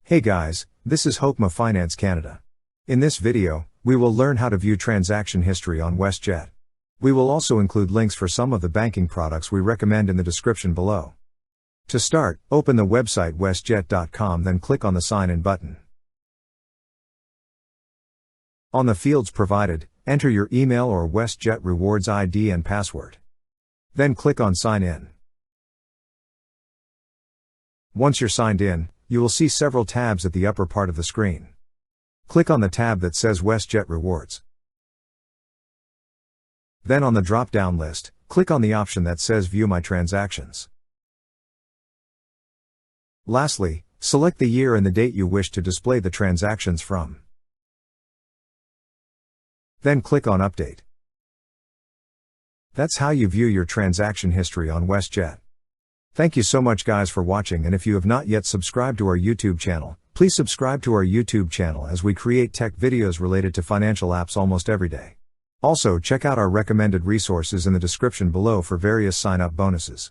Hey guys, this is Hokma Finance Canada. In this video, we will learn how to view transaction history on WestJet. We will also include links for some of the banking products we recommend in the description below. To start, open the website westjet.com, then click on the Sign In button. On the fields provided, enter your email or WestJet Rewards ID and password. Then click on Sign In. Once you're signed in, you will see several tabs at the upper part of the screen. Click on the tab that says WestJet Rewards. Then on the drop-down list, click on the option that says View My Transactions. Lastly, select the year and the date you wish to display the transactions from. Then click on Update. That's how you view your transaction history on WestJet. Thank you so much guys for watching, and if you have not yet subscribed to our YouTube channel, please subscribe to our YouTube channel as we create tech videos related to financial apps almost every day. Also check out our recommended resources in the description below for various sign-up bonuses.